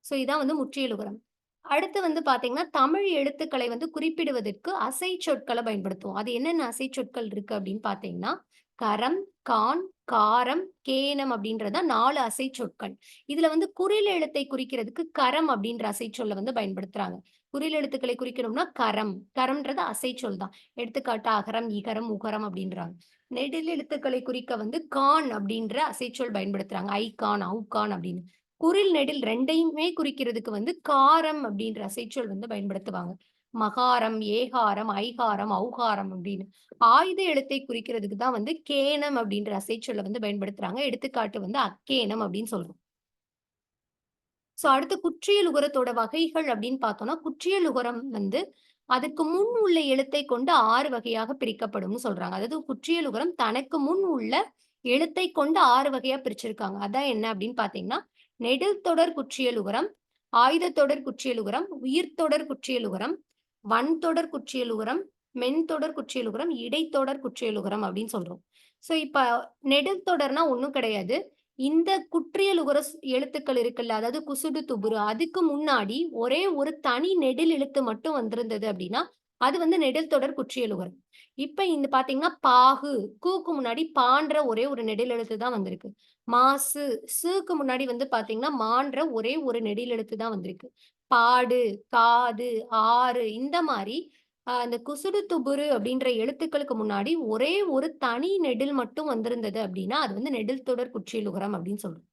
ஸோ இதான் வந்து முற்றியல் உகரம். அடுத்து வந்து பார்த்தீங்கன்னா, தமிழ் எழுத்துக்களை வந்து குறிப்பிடுவதற்கு அசை சொற்கள பயன்படுத்துவோம். அது என்னென்ன அசை சொற்கள் இருக்கு அப்படின்னு பார்த்தீங்கன்னா, கரம், கான், காரம், கேனம் அப்படின்றத 4 அசை சொற்கள். இதுல வந்து குறில் எழுத்தை குறிக்கிறதுக்கு கரம் அப்படின்ற அசை சொல்ல வந்து பயன்படுத்துறாங்க. குறில் எழுத்துக்களை குறிக்கணும்னா கரம். கரம்ன்றது அசை சொல் தான். எடுத்துக்காட்டா அகரம், இகரம், உகரம் அப்படின்றாங்க. நெடில் எழுத்துக்களை குறிக்க வந்து கான் அப்படின்ற அசைச்சொல் பயன்படுத்துறாங்க. ஐகான், ஔகான் அப்படின்னு. குறில், நெடில் 2யுமே குறிக்கிறதுக்கு வந்து காரம் அப்படின்ற அசைச்சொல் வந்து பயன்படுத்துவாங்க. மகாரம், ஏகாரம், ஐகாரம், ஔகாரம் அப்படின்னு. ஆயுத எழுத்தை குறிக்கிறதுக்கு தான் வந்து கேனம் அப்படின்ற அசைச்சொல்ல வந்து பயன்படுத்துறாங்க. எடுத்துக்காட்டு வந்து அக்கேனம் அப்படின்னு சொல்றோம். அடுத்து குற்றியல் உகரத்தோட வகைகள் அப்படின்னு பார்த்தோம்னா, குற்றியல் உகரம் வந்து அதுக்கு முன் உள்ள எழுத்தை கொண்டு 6 வகையாக பிரிக்கப்படும்னு சொல்றாங்க. அதாவது குற்றியல் உகரம் தனக்கு முன் உள்ள எழுத்தை கொண்டு 6 வகையா பிரிச்சிருக்காங்க. அதான் என்ன அப்படின்னு பார்த்தீங்கன்னா, நெடில் தொடர் குற்றியல் உகரம், ஆயுத தொடர் குற்றியல் உகரம், உயிர்த்தொடர் குற்றியல் உகரம், வன்தொடர் குற்றியல் உகரம், மென்தொடர் குற்றியல் உகரம், இடைத்தொடர் குற்றியல் உகரம் அப்படின்னு சொல்றோம். இப்ப நெடில் தொடர்னா ஒண்ணும் கிடையாது. இந்த குற்றியல் உகர எழுத்துக்கள் இருக்குல்ல, அதாவது குசுடு, துபுரு அதுக்கு முன்னாடி ஒரே ஒரு தனி நெடில் எழுத்து மட்டும் வந்திருந்தது அப்படின்னா, அது வந்து நெடில் தொடர் குற்றியல் உகரம். இப்ப இந்த பார்த்தீங்கன்னா, பாகு, கூக்கு முன்னாடி பான்ற ஒரே ஒரு நெடில் எழுத்து தான் வந்திருக்கு. மாசு, ஸுக்கு முன்னாடி வந்து பார்த்தீங்கன்னா, மான்ற ஒரே ஒரு நெடில் எழுத்து தான் வந்திருக்கு. பாடு, காது, ஆறு இந்த மாரி அந்த குசுடு, துபுரு அப்படின்ற எழுத்துக்களுக்கு முன்னாடி ஒரே ஒரு தனி நெடில் மட்டும் வந்திருந்தது அப்படின்னா, அது வந்து நெடில் தொடர் குற்றியல் உகரம் அப்படின்னு சொல்றோம்.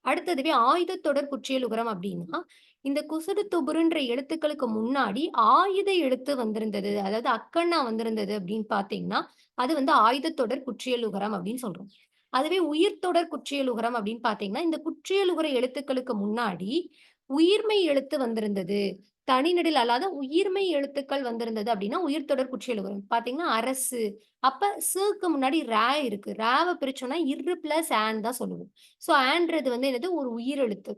அடுத்ததுவே ஆயுத தொடர் குற்றியல் உகரம் அப்படின்னா, இந்த குசுடு, துபுருன்ற எழுத்துக்களுக்கு முன்னாடி ஆயுத எழுத்து வந்திருந்தது. அதாவது அக்கண்ணா வந்திருந்தது அப்படின்னு பார்த்தீங்கன்னா, அது வந்து ஆயுத தொடர் குற்றியல் உகரம் அப்படின்னு சொல்றோம். அதுவே உயிர் தொடர் குற்றியல் உகரம் அப்படின்னு பார்த்தீங்கன்னா, இந்த குற்றியல் உகர எழுத்துக்களுக்கு முன்னாடி உயிர்மெய் எழுத்து வந்திருந்தது. தனிநெடில் அல்லாத உயிர்மெய் எழுத்துக்கள் வந்திருந்தது அப்படின்னா, உயிர் தொடர் குற்றியல் உகரம். பார்த்தீங்கன்னா, அரசு. அப்ப ஸுக்கு முன்னாடி இருக்கு. வ பிரிச்சோம்னா பிளஸ் ஆன் தான் சொல்லுவோம். ஆன்றது வந்து என்னது? ஒரு உயிரெழுத்து.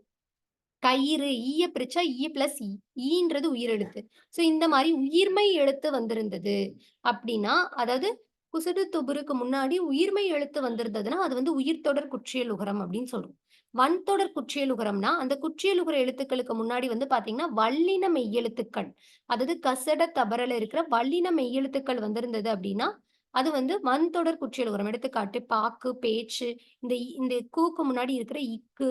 கயிறு, பிரிச்சா பிளஸ் ஈன்றது உயிரெழுத்து. இந்த மாரி உயிர்மெய் எழுத்து வந்திருந்தது அப்டின்னா, அதாவது குசுடு, துபுருக்கு முன்னாடி உயிர்மெய் எழுத்து வந்திருந்ததுன்னா, அது வந்து உயிர்த்தொடர் குற்றியல் உகரம் அப்டின்னு சொல்றோம். வன்தொடர் குற்றியல் உகரம்னா, அந்த குற்றியல் உகர எழுத்துக்களுக்கு முன்னாடி வந்து பார்த்தீங்கன்னா, வல்லின மெய்யெழுத்துக்கள். அதாவது கசட, தபறல இருக்கிற வல்லின மெய்யெழுத்துக்கள் வந்திருந்தது அப்டின்னா, அது வந்து வன்தொடர் குற்றியல் உகரம். எடுத்துக்காட்டு பாக்கு, பேச்சு, இந்த கூக்கு முன்னாடி இருக்கிற இக்கு,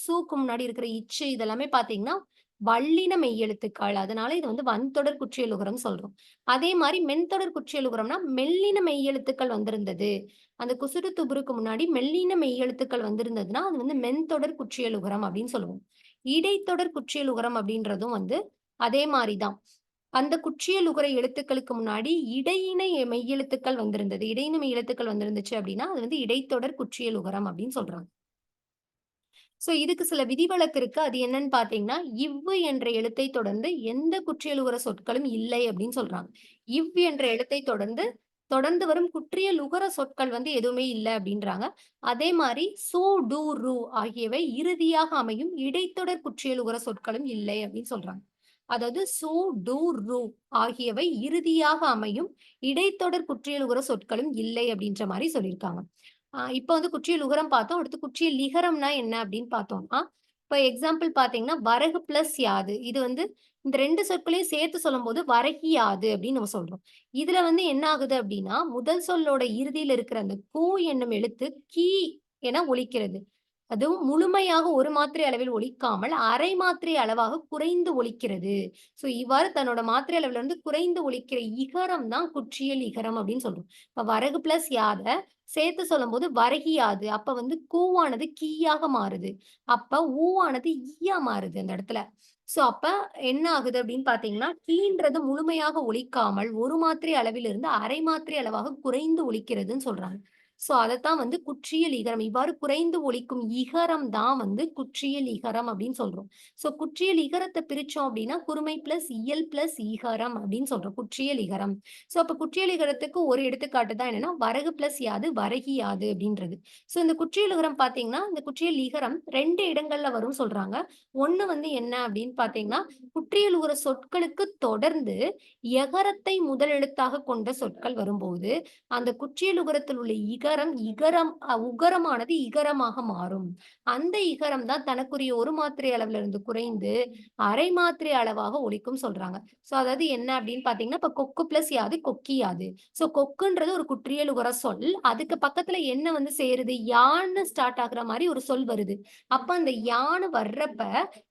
சூக்கு முன்னாடி இருக்கிற இச்சு இதெல்லாமே பார்த்தீங்கன்னா, வல்லின மெய்யெழுத்துக்கள். அதனால இது வந்து வன்தொடர் குற்றியலுகரம் சொல்றோம். அதே மாரி மென்தொடர் குற்றியலுகரம்னா, மெல்லின மெய்யெழுத்துக்கள் வந்திருந்தது. அந்த குசுடு துபுருக்கு முன்னாடி மெல்லின மெய்யெழுத்துக்கள் வந்திருந்ததுன்னா, அது வந்து மென்தொடர் குற்றியலுகரம் அப்படின்னு சொல்லுவோம். இடைத்தொடர் குற்றியலுகரம் அப்படின்றதும் வந்து அதே மாரி தான். அந்த குற்றியலுகர எழுத்துக்களுக்கு முன்னாடி இடையினை மெய்யெழுத்துக்கள் வந்திருந்தது. இடையின மெய்யெழுத்துக்கள் வந்திருந்துச்சு அப்படின்னா, அது வந்து இடைத்தொடர் குற்றியலுகரம் அப்படின்னு சொல்றாங்க. இதுக்கு சில விதிவிலக்கு இருக்கு. அது என்னன்னு பார்த்தீங்கன்னா, என்ற எழுத்தை தொடர்ந்து எந்த குற்றியலுகர சொற்களும் இல்லை அப்படின்னு சொல்றாங்க. என்ற எழுத்தை தொடர்ந்து தொடர்ந்து வரும் குற்றியலுகர சொற்கள் வந்து எதுவுமே இல்ல அப்படின்றாங்க. அதே மாரி சு, டு, ரு ஆகியவை இறுதியாக அமையும் இடைத்தொடர் குற்றியலுகர சொற்களும் இல்லை அப்படின்னு சொல்றாங்க. அதாவது சு, டு, ரு ஆகியவை இறுதியாக அமையும் இடைத்தொடர் குற்றியலுகர சொற்களும் இல்லை அப்படின்ற மாரி சொல்லியிருக்காங்க. இப்ப வந்து குற்றியல் உகரம் பார்த்தோம். அடுத்து குற்றியல் லிகரம்னா என்ன அப்படின்னு பார்த்தோம்னா, இப்ப எக்ஸாம்பிள் பார்த்தீங்கன்னா, வரகு பிளஸ் யாது. இது வந்து இந்த 2 சொற்களையும் சேர்த்து சொல்லும்போது வரகியாது அப்படின்னு நம்ம சொல்றோம். இதுல வந்து என்ன ஆகுது அப்படின்னா, முதல் சொல்லோட இறுதியில இருக்கிற அந்த கு என்னும் எழுத்து கி என ஒலிக்கிறது. அதுவும் முழுமையாக ஒரு மாத்திரை அளவில் ஒலிக்காமல், அரை மாத்திரை அளவாக குறைந்து ஒலிக்கிறது. இவ்வாறு தன்னோட மாத்திரை அளவிலிருந்து குறைந்து ஒலிக்கிற இகரம் தான் குற்றியல் இகரம் அப்படின்னு சொல்றோம். இப்ப வரகு பிளஸ் யாத சேர்த்து சொல்லும்போது வரகியாது. அப்ப வந்து கூவானது கீயாக மாறுது. அப்ப ஊவானது ஈயா மாறுது அந்த இடத்துல. அப்ப என்ன ஆகுது அப்படின்னு பார்த்தீங்கன்னா, கீன்றது முழுமையாக ஒலிக்காமல் ஒரு மாத்திரை அளவிலிருந்து அரை மாத்திரை அளவாக குறைந்து ஒலிக்கிறதுன்னு சொல்றாங்க. சோ அதத்தான் வந்து குற்றியல் இகரம். இவ்வாறு குறைந்து ஒலிக்கும் இகரம் தான் வந்து குற்றியல் இகரம் அப்படின்னு சொல்றோம். சோ குற்றியல் இகரத்த பிரிச்சோம் அப்படின்னா, குறுமை பிளஸ் இயல் பிளஸ் இகரம் அப்படின்னு சொல்றோம். குற்றியல் இகரம். சோ அப்ப குற்றியல் இகரத்துக்கு ஒரு எடுத்துக்காட்டு தான் என்னன்னா, வரகு பிளஸ் யாது, வரகி யாது அப்படின்றது. சோ இந்த குற்றியல் இகரம் பார்த்தீங்கன்னா, இந்த குற்றியல் இகரம் 2 இடங்கள்ல வரும்னு சொல்றாங்க. ஒண்ணு வந்து என்ன அப்படின்னு பார்த்தீங்கன்னா, குற்றியல் உகர சொற்களுக்கு தொடர்ந்து எகரத்தை முதல் எழுத்தாக கொண்ட சொற்கள் வரும்போது, அந்த குற்றியலுகரத்தில் உள்ள உகரமானது இகரமாக மாறும். அந்த இகரம் தான் தனக்குரிய ஒரு மாத்திரை அளவுல இருந்து குறைந்து, அரை மாத்திரை அளவாக ஒலிக்கும் சொல்றாங்க. சோ அதாவது என்ன அப்படின்னு பார்த்தீங்கன்னா, இப்ப கொக்கு பிளஸ் யாது, கொக்கி யாது. சோ கொக்குன்றது ஒரு குற்றியலுகர சொல். அதுக்கு பக்கத்துல என்ன வந்து சேருது? யான்னு ஸ்டார்ட் ஆகுற மாரி ஒரு சொல் வருது. அப்ப அந்த யான்னு வர்றப்ப,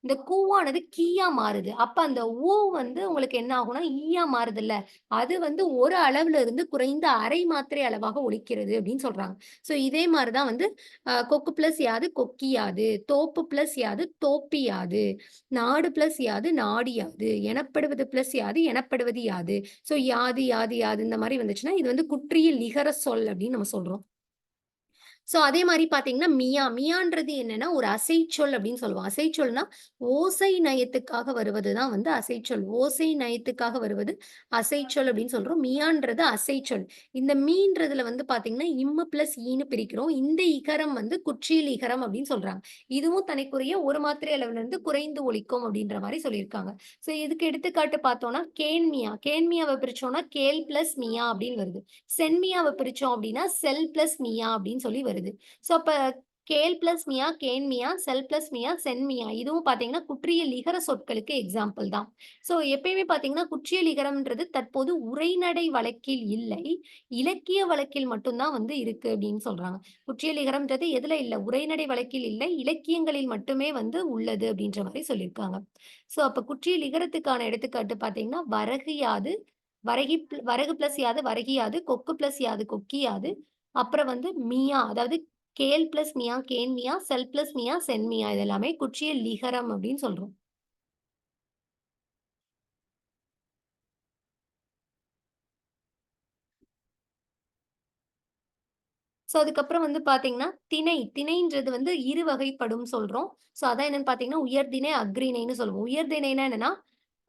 இந்த கூவானது கீயா மாறுது. அப்ப அந்த ஊ வந்து உங்களுக்கு என்ன ஆகும்னா, ஈயா மாறுதுல்ல. அது வந்து ஒரு அளவுல இருந்து குறைந்த அரை மாத்திரை அளவாக ஒலிக்கிறது அப்படின்னு சொல்றாங்க. ஸோ இதே மாரி தான் வந்து கொக்கு பிளஸ் யாது கொக்கியாது, தோப்பு பிளஸ் யாது தோப்பியாது, நாடு பிளஸ் யாது நாடியாது, எனப்படுவது பிளஸ் யாது எனப்படுவது யாது. ஸோ யாது, யாது, யாது இந்த மாரி வந்துச்சுன்னா, இது வந்து குற்றியல் நிகர சொல் அப்படின்னு நம்ம சொல்றோம். ஸோ அதே மாரி பார்த்தீங்கன்னா, மியான்றது என்னன்னா, ஒரு அசைச்சொல் அப்படின்னு சொல்லுவோம். அசைச்சொல்னா, ஓசை நயத்துக்காக வருவது தான் வந்து அசைச்சொல். ஓசை நயத்துக்காக வருவது அசைச்சொல் அப்படின்னு சொல்றோம். மியான்றது அசைச்சொல். இந்த மீன்றதுல வந்து பார்த்தீங்கன்னா, இம்மு பிளஸ் ஈன்னு பிரிக்கிறோம். இந்த இகரம் வந்து குற்றியல் இகரம் அப்படின்னு சொல்றாங்க. இதுவும் தனக்குரிய ஒரு மாத்திரை அளவிலிருந்து குறைந்து ஒலிக்கும் அப்படின்ற மாரி சொல்லியிருக்காங்க. ஸோ இதுக்கு எடுத்துக்காட்டு பார்த்தோம்னா, கேன்மியா. கேன்மியாவ பிரிச்சோம்னா, கேள் பிளஸ் மியா அப்படின்னு வருது. சென்மியாவ பிரிச்சோம் அப்படின்னா, செல் பிளஸ் மியா அப்படின்னு சொல்லி வருது. ஸோ அப்ப கேள் பிளஸ் மியா, கேன்மியா, செல் பிளஸ் மியா, சென்மியா. இதுவும் பார்த்தீங்கன்னா, குற்றியல் இகர சொற்களுக்கு எக்ஸாம்பிள் தான். ஸோ எப்பயுமே பார்த்தீங்கன்னா, குற்றியல் இகரம்ன்றது தற்போது உரைநடை வழக்கில் இல்லை. இலக்கிய வழக்கில் மட்டும் தான் வந்து இருக்கு அப்படின்னு சொல்றாங்க. குற்றியல் இகரம்ன்றது எதுல இல்ல? உரைநடை வழக்கில் இல்லை. இலக்கியங்களில் மட்டுமே வந்து உள்ளது அப்படின்ற மாரி சொல்லியிருக்காங்க. ஸோ அப்ப குற்றியல் இகரத்துக்கான எடுத்துக்காட்டு பார்த்தீங்கன்னா, வரகு யாது, வரகு பிளஸ் யாது வரகியாது, கொக்கு பிளஸ் யாது கொக்கியாது, அப்புறம் வந்து மியா அதாவது கேள் பிளஸ் மியா கேன்மியா, செல் பிளஸ் மியா சென்மியா இது எல்லாமே குற்றியல் லிகரம் அப்படின்னு சொல்றோம். ஸோ அதுக்கப்புறம் வந்து பார்த்தீங்கன்னா, திணைன்றது வந்து இரு வகைப்படும் சொல்றோம். ஸோ அதான் என்னன்னு பார்த்தீங்கன்னா, உயர்திணை, அஃறிணைன்னு சொல்லுவோம். உயர்திணைனா என்னன்னா,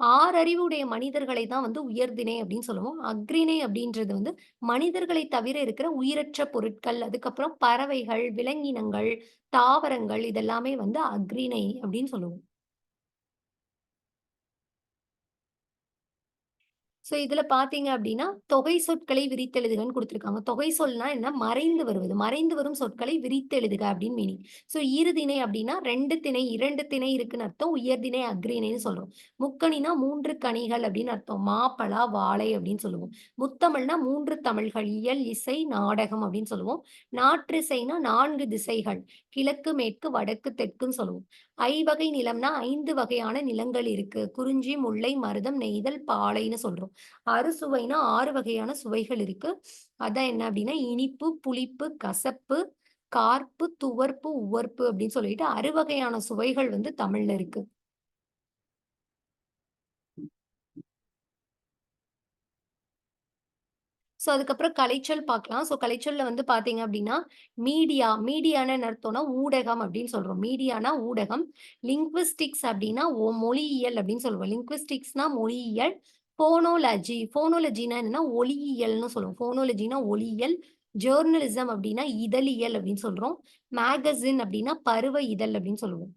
6 அறிவுடைய மனிதர்களை தான் வந்து உயர்திணை அப்படின்னு சொல்லுவோம். அஃறிணை அப்படின்றது வந்து மனிதர்களை தவிர இருக்கிற உயிரற்ற பொருட்கள், அதுக்கப்புறம் பறவைகள், விலங்கினங்கள், தாவரங்கள் இதெல்லாமே வந்து அஃறிணை அப்படின்னு சொல்லுவோம். ஸோ இதுல பார்த்தீங்க அப்டின்னா, தொகை சொற்களை விரித்தெழுதுகன்னு குடுத்துருக்காங்க. தொகை சொல்னா என்ன? மறைந்து வருவது. மறைந்து வரும் சொற்களை விரித்தெழுதுக அப்டின்னு மீனிங். ஸோ இருதிணை அப்டின்னா 2 திணை இருக்குன்னு அர்த்தம். உயர்திணை, அஃறிணைன்னு சொல்றோம். முக்கணினா 3 கனிகள் அப்டின்னு அர்த்தம். மா, பலா, வாழை அப்டின்னு சொல்லுவோம். முத்தமிழ்னா 3 தமிழ்கள். இயல், இசை, நாடகம் அப்டின்னு சொல்லுவோம். நாற்றிசைனா 4 திசைகள். கிழக்கு, மேற்கு, வடக்கு, தெற்குன்னு சொல்லுவோம். ஐவகை நிலம்னா 5 வகையான நிலங்கள் இருக்கு. குறிஞ்சி, முல்லை, மருதம், நெய்தல், பாலைன்னு சொல்றோம். அறுசுவைனா 6 வகையான சுவைகள் இருக்கு. அதான் என்ன அப்டின்னா, இனிப்பு, புளிப்பு, கசப்பு, கார்ப்பு, துவர்ப்பு, உவர்ப்பு அப்டின்னு சொல்லிட்டு 6 வகையான சுவைகள் வந்து தமிழ்ல இருக்கு. ஸோ அதுக்கப்புறம் கலைச்சொல் பார்க்கலாம். ஸோ கலைச்சொல்ல வந்து பார்த்தீங்க அப்டின்னா, மீடியான்னா என்ன அர்த்தம்னா, ஊடகம் அப்டின்னு சொல்றோம். மீடியானா ஊடகம். லிங்குவிஸ்டிக்ஸ் அப்டின்னா மொழியியல் அப்டின்னு சொல்லுவோம். லிங்குவிஸ்டிக்ஸ்னா மொழியியல். ஃபோனோலஜினா என்னன்னா ஒலியியல்னு சொல்லுவோம். ஃபோனோலஜினா ஒலியியல். ஜர்னலிசம் அப்டின்னா இதழியல் அப்டின்னு சொல்றோம். மேகசின் அப்டின்னா பருவ இதழ் அப்டின்னு சொல்லுவோம்.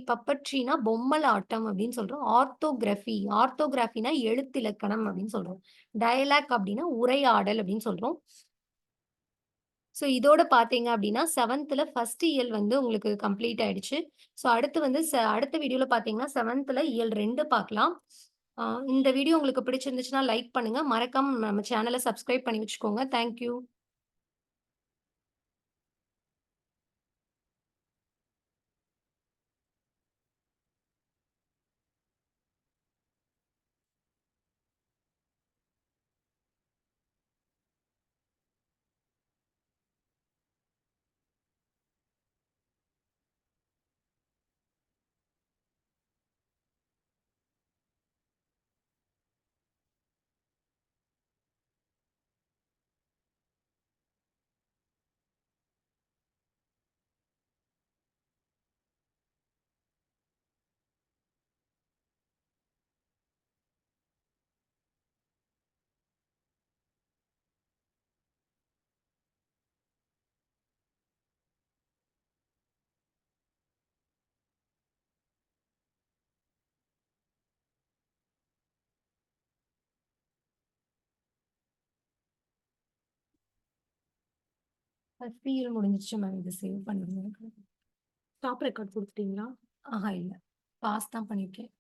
பப்பட்ரினா பொம்மலாட்டம் அப்டின்னு சொல்றோம். ஆர்த்தோகிராஃபினா எழுத்திலக்கணம் அப்டின்னு சொல்றோம். டயலாக் அப்டின்னா உரையாடல் அப்டின்னு சொல்றோம். ஸோ இதோட பார்த்தீங்க அப்டின்னா 7த்ல ஃபர்ஸ்ட் இயல் வந்து உங்களுக்கு கம்ப்ளீட் ஆயிடுச்சு. ஸோ அடுத்து வந்து அடுத்த வீடியோல பார்த்தீங்கன்னா 7த்ல இயல் 2 பார்க்கலாம். அ இந்த வீடியோ உங்களுக்கு பிடிச்சிருந்துச்சுன்னா லைக் பண்ணுங்க. மறக்காம நம்ம சேனல சப்ஸ்கிரைப் பண்ணி வச்சுக்கோங்க. Thank you. பட்டியல் முடிஞ்சிருச்சு மேம். இது சேவ் பண்ணுங்க. ஸ்டாப் ரெக்கார்ட் குடுத்துட்டீங்களா? இல்ல. பாஸ் தான் பண்ணியிருக்கேன்.